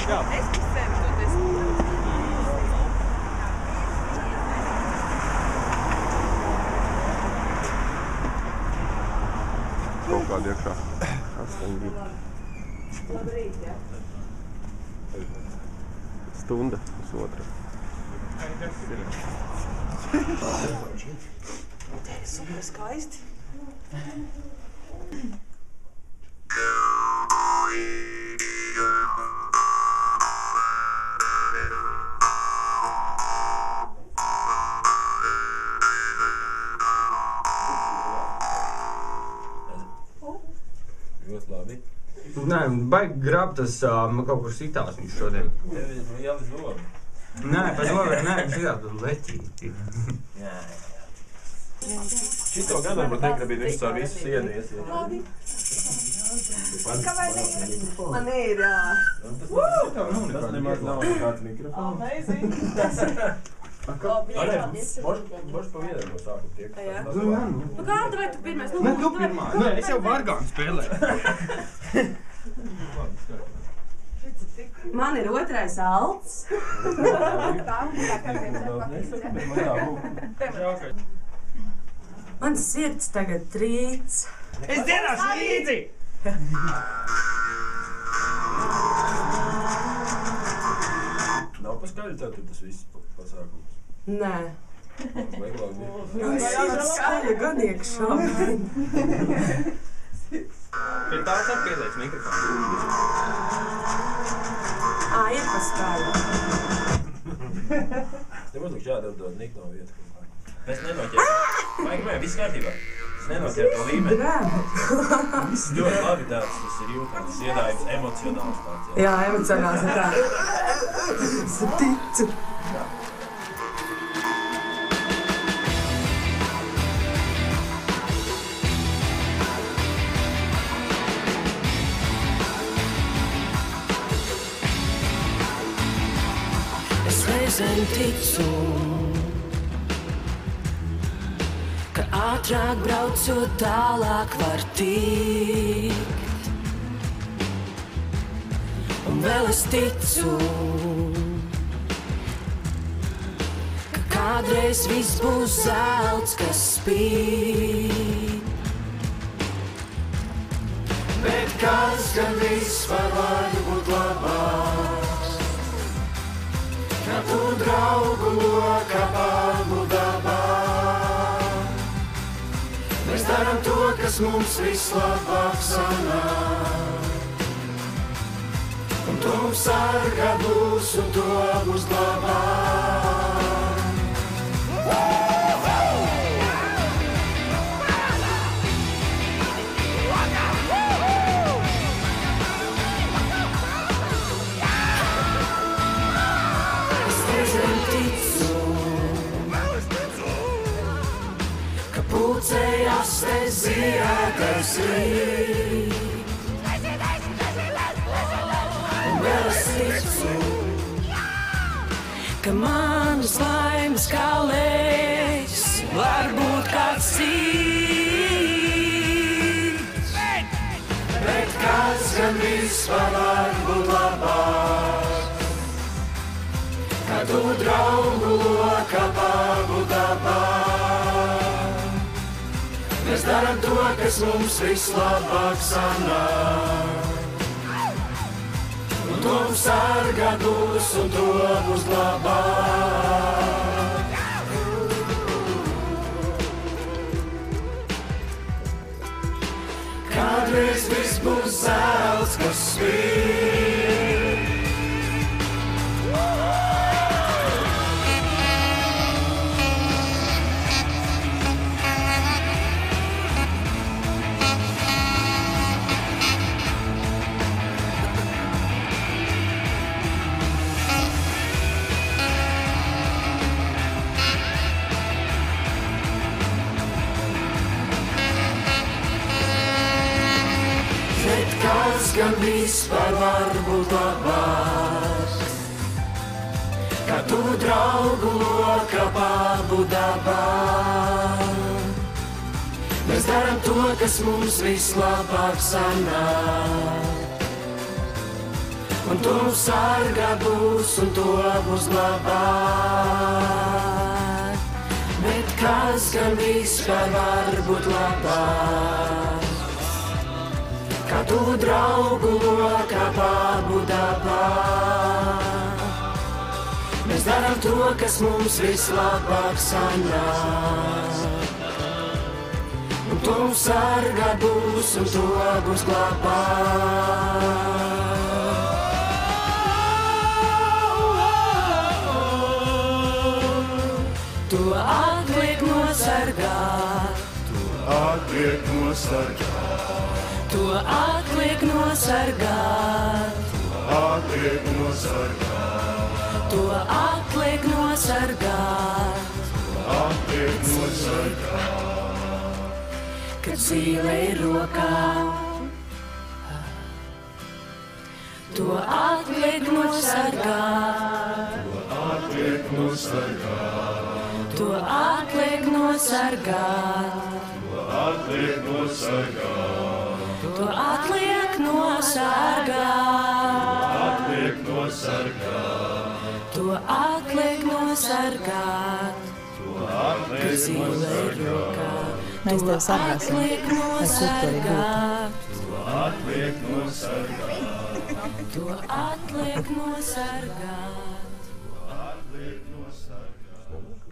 Jā. Es sevi to desmit. Kaut kādi iekšā. 8 bija. Labrīt, jā. Stunda, pusotra. Te ir super skaisti. Ļoti labi. Nē, baigi grabtas, man kaut kur sitās viņš šodien. Tev ir jau zobi. Nē, pēc zobi, nē, viņš sitās leķīti. Jā. Šito gan varbūt negribīt, viņš caur visu sienu iesiet. Labi. Man ir, Tas nemaz nav nekāds mikrofons. amazing. Boš pa vienam no sākumu tiek. Jā. Nu kāda vai tu pirmais? Nē, tu pirmā. Nē, es jau vargānu spēlēju. Man ir otrais alts. Man sirds tagad trīc. Es dienāšu līdzi! Nav paskaļi tev tur tas viss pasākums. Nē. Veiklāk bija. Man sirds skaļa gan iekšā. Pie tā tā pieliec mikrofonu. Ir paskaļa. Tev būtu jādod Nik no vietas. Mēs nenoķēram. Vajag mē, viss kārtībā. Es nenoķēru to līmeni. Viss ļoti labi tāds, tas ir jūtams, dziedājums emocionāls tāds. Jā, emocionāls ir tā. Es ticu. Es reizēm ticu, ka ātrāk braucot tālāk var tikt. Un vēl es ticu, ka kādreiz viss būs zelts, kas spīd. Bet kas gan viss var būt labāks, kā tu draugu lokā pabudabā. Mēs darām to, kas mums vislabāk sanāk. Un tu mums sargā būs un to uzglabā. Es reizēm ticu, ka pulcējās te ziedais rīt. Un vēl es ticu, ka manas laimes kalējs var būt kāds cits. Bet kas gan vispār var būt labāk, kā tu draugu lokā pabudabā. Mēs darām to, kas mums vislabāk sanāk. Un to mums sargā būs un to uzglabā. Kādreiz viss būs zelts, kas spīd. Kas gan vispār var būt labāks, kā tu draugu lokā pabudabā. Mēs darām to, kas mums vislabāk sanāk. un tu sargā būs un to uzglabāt. Bet kas gan vispār var būt labāk, kā tu draugu lokā pabudabāt. Mēs darām to, kas mums vislabāk sanāk, un tu sargā būs un to uzglabāt. To atliek nosargāt, to atliek nosargāt, to atliek nosargāt, atliek nosargāt, to atliek nosargāt, atliek nosargāt. Kad zīle ir rokā, to atliek nosargāt, Atliek nosargāt, to atliek nosargāt, atliek nosargāt, to atliek nosargāt, atliek nosargāt, to atliek nosargāt. Kad zīle ir rokā, Mēs tev sargāsim, atliek lai kur tu arī nosargāt, atliek nosargāt, to atliek nosargāt. atliek nosargāt.